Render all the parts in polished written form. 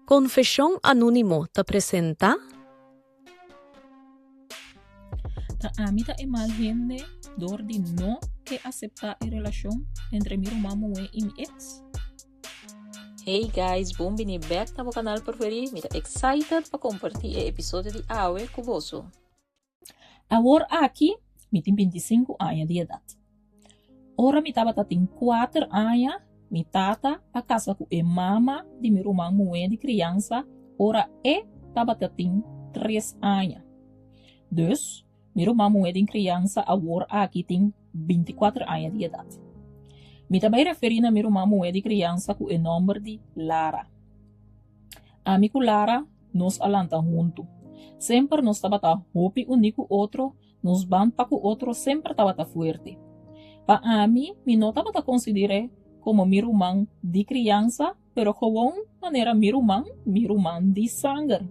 Confesión Anónimo te presenta Ta amita e mal gente door di no que aceptar a relação entre meu irmão e mi ex. Hey guys, bem-vindo back na meu canal preferido. Me tá excited para compartilhar o episódio de Awe com você. Agora aqui, me tem 25 anos de idade. Ora me tava tem 4 anos, me tata a casa com a mama de meu irmão de criança, ora tava tem 3 anos. Dus, meu irmão de criança agora aqui tem 24 anos de idade. Me também referi a meu irmão de criança com o nome de Lara. Amigo Lara, nós alanta junto. Sempre nós estava hopi único outro, nos band para o outro sempre estava forte. Para mim, me não estava considerar como meu irmão de criança, pero gewoon maneira meu irmão de sangue.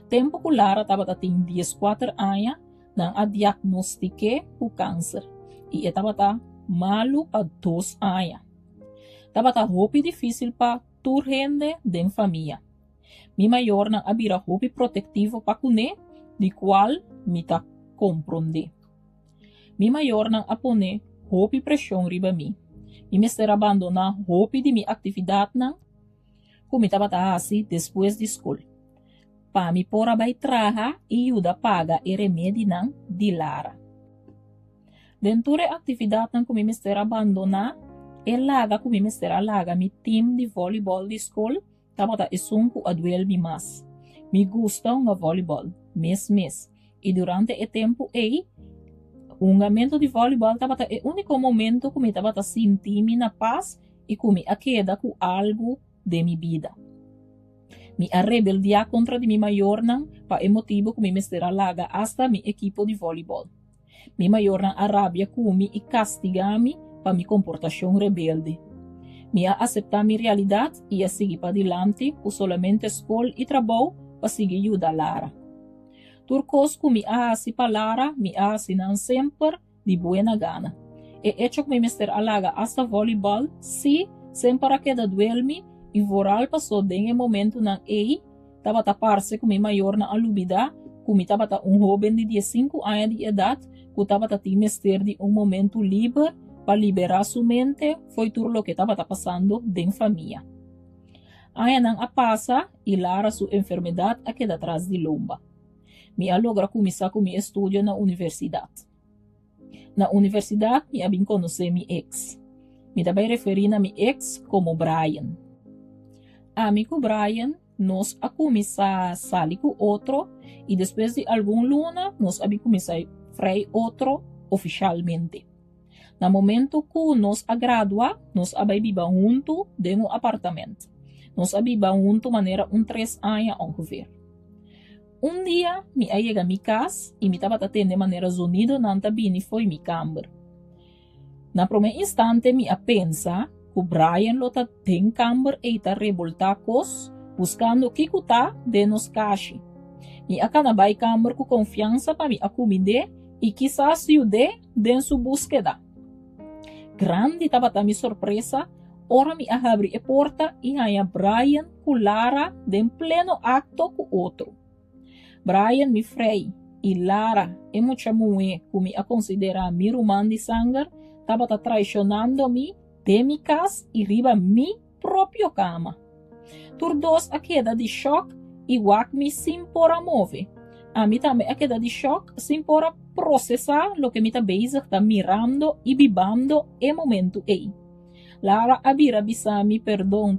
Tempo que Lara estava tem 14 anos, não a diagnostiquei o câncer e estava malo para 2 anos. Estava hopi difícil para tur gente de família. Mi maior não abira hopi protetivo para cune, de qual me ta compreende. Mi maior não apone hopi pressão riba mi. E me ser abandonar hopi de mi atividade não, como estava assim depois de escola. Para mi pora vai traha e ajuda paga e remédio não de Lara. Dentro da atividade não como me ser abandonar, laga como me ser alaga mi team de voleibol de escola, estava esunco a duel mi mas. Me gusta um voleibol, mes. E durante o tempo um momento de voleibol estava o único momento que me estava sentindo na paz e que me queda com algo de minha vida. Me rebeldia contra de mi maior não, para o motivo que me estera laga hasta mi equipo de voleibol. Mi maior não arabia comi e castiga-me para mi comportação rebelde. Me aceitar mi realidade e a seguir para diante, por solamente escola e trabalho para seguir ajudar Lara. Turcos que me assim para Lara, me não sempre de buena gana. E hecho que me estera alaga hasta voleibol, si sempre queda duelme e voral passou de momento na estava taparse com mi maior na alubida, como estava jovem de 15 anos de idade, que estava mester de momento livre para liberar sua mente, foi tudo o que estava passando dentro da família. Aí não a passa e Lara sua enfermidade a queda atrás de lomba. Me logra começar com meu estudo na universidade. Na universidade, me abim conhecer meu ex. Me também referi a meu ex como Brian. Amigo Brian, nós a começar a sair com outro e depois de algum luna, nós abim começar a freio outro oficialmente. No momento que nós a graduar, nós a viver junto dentro do apartamento. Nós a viver junto maneira 3 anos ungefähr. Um dia, me chega a minha casa e me estava atendendo de maneira zonida nanta bini foi minha câmara. Na primeiro instante, me pensa que Brian lota tem câmara e está revoltar cos, buscando o que está de nos caixa. Me acanabai câmara com confiança para me acomodar e quizás ajudar em sua búsqueda. Grande estava a minha surpresa, ora me abre a porta e aí Brian com Lara de pleno acto com outro. Brian me frei e Lara é muita mulher que me considera meu irmão de sangue, estava traicionando-me de minha casa e riba minha própria cama. Turdos a queda de choque e me sem por mover. A mim também a queda de choque sem por processar o que me está mirando e vivendo em momento aí. Lara abira bisami perdão,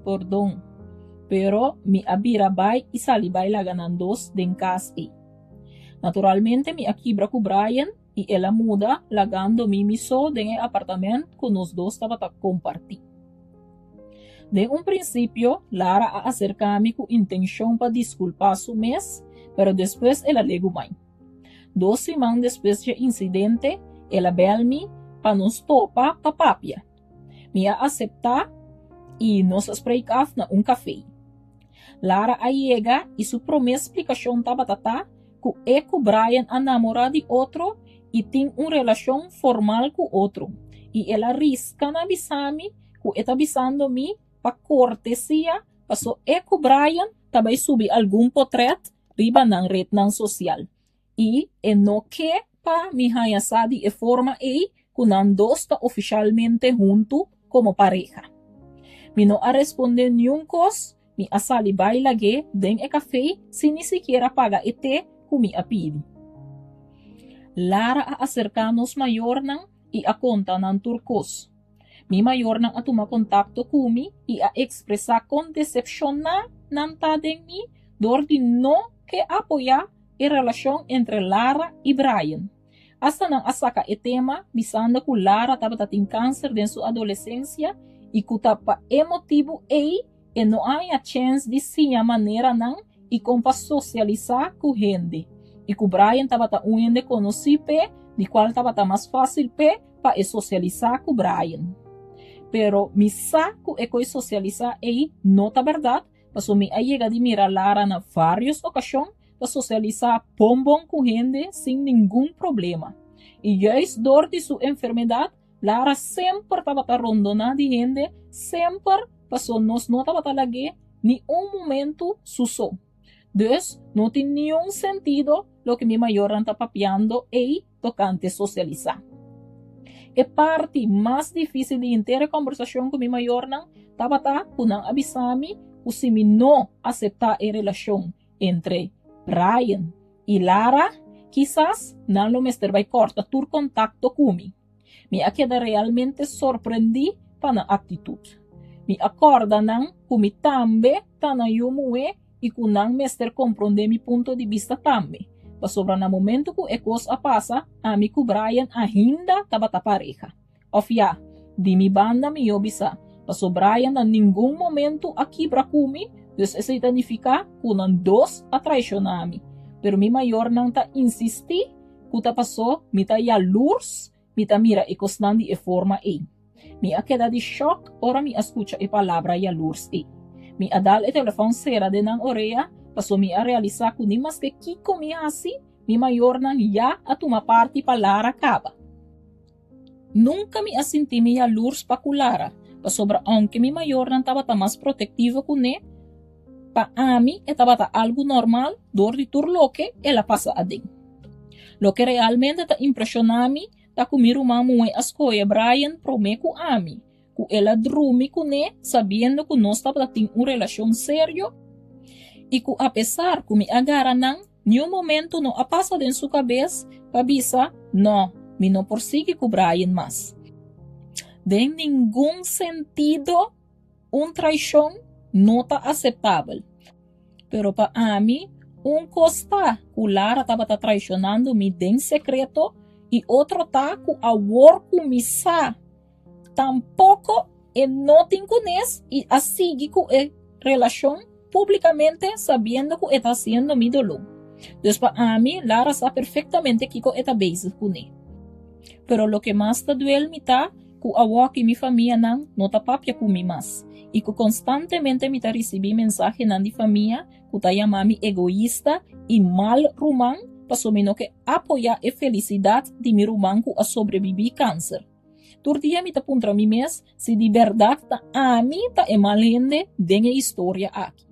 pero me abira bai e sali bai laganandos den casa aí. Naturalmente me aquibra com Brian e ela muda lagando me só den apartamento que nós dois estava a compartir. De princípio, Lara a acercar-me com intenção para desculpar su mês, pero depois ela legou mãe. 2 semanas depois do incidente, ela veio-me para nos topar para papia. Me aceitar e nos esprecar na café. Lara a chega e sua promessa explicação estava que Brian a namorar de outro e tem uma relação formal com outro. E ela risca na avisar-me que está avisando-me para cortesia paso ku Brian tabay subi algum portret riba ng red ng social. E no que pa mi hayasadi forma kunan dos ta oficialmente junto como pareja. Mi no a responder niun kos, mi asali bailage den café sin ni siquiera paga kumi apidi. Lara a acercanos mayor nang i a conta ng turcos. Mi mayor nang atuma kontakto kumi i a expresa con decepción na nan tadeng mi dor di no que apoya e relasyon entre Lara y Brian. Hasta nang asaka tema bisanda ku Lara tabatating cancer den su adolescencia e kutapa emotivo e no hay a chance de sinha maneira nang e compa socializar ku gente. E ku Brian tabata unhende conoci pe, di qual tabata mais fácil pe pa socializar ku Brian. Pero mi saco socializar nota verdad, paso mi llega de mirar Lara na várias ocasiões para socializar bombom com gente sem nenhum problema. E juist door de sua enfermidade, Lara sempre estava rondona de gente, sempre passou nos não estava lagi ni momento suso. Dus, não tem nenhum sentido lo que mi mayor está papiando tocante socializar. E parte mais difícil de inteira conversação com mi mayor estava punang avisami o se mi não aceitar a relação entre Brian e Lara, quizás não lo mester vai corta tur contacto comigo. Me queda realmente surpreendi para a atitude. Me acorda nang kumi tambe tanayumue e kunang mester compreender mi ponto de vista tambe. Pa sobra na momento ku ekos a pasa, ami ku Brian ainda tabata pareja. Of ya, di mi banda mi yobisa. Pa so Brian na ningún momento aqui pra kumi, dus essa significa kunan dos a traicionami. Pero mi mayor nang ta insisti, kuta paso mita ya lurs, mita mira ekos nandi e forma e. Mi a queda de shock, ora mi escucha e palabra ya lurs e. Mi adal e telefon sera de nang oreia, paso mi a realizar ku ni mas que kiko mi asi, mi mayor nang ya at uma parte pa Lara kaba. Nunca mi asinti mi ya lurs pa ku Lara, pa sobra aunque mi mayor nang tabata mas protektivo ku ne, pa ami e tabata algo normal, dor di turloke e la pasa ading. Lo que realmente ta impressionami, ta ku mi rumamu e askoya Brian prome ku ami, ku ela drumi ku ne, sabiendo ku nos tabata ting un relasyon serio, e ku apesar ku mi agara nang, ni un momento no apasa den su cabeça, pabisa, no, mi no porsigue ku Brian mas. De ningún sentido, un traición no ta aceptável. Pero pa ami, un costa ku Lara taba ta traicionando mi den secreto e outro ta ku awor ku misa. Tampouco e no tincunes e asigi ku e relación publicamente sabiendo que está haciendo mi dolor. Después a mí, Lara sabe perfectamente que está base con él. Pero lo que más te duele me está que agora que mi familia no está papia con mi más. Y que constantemente me está recibiendo mensajes de familia que está llamando egoísta y mal rumán para menos que apoyar a felicidad de mi rumán que a sobrevivir cáncer. Turdia me está puntra mi mes se de verdade a mí está mal gente de historia aquí.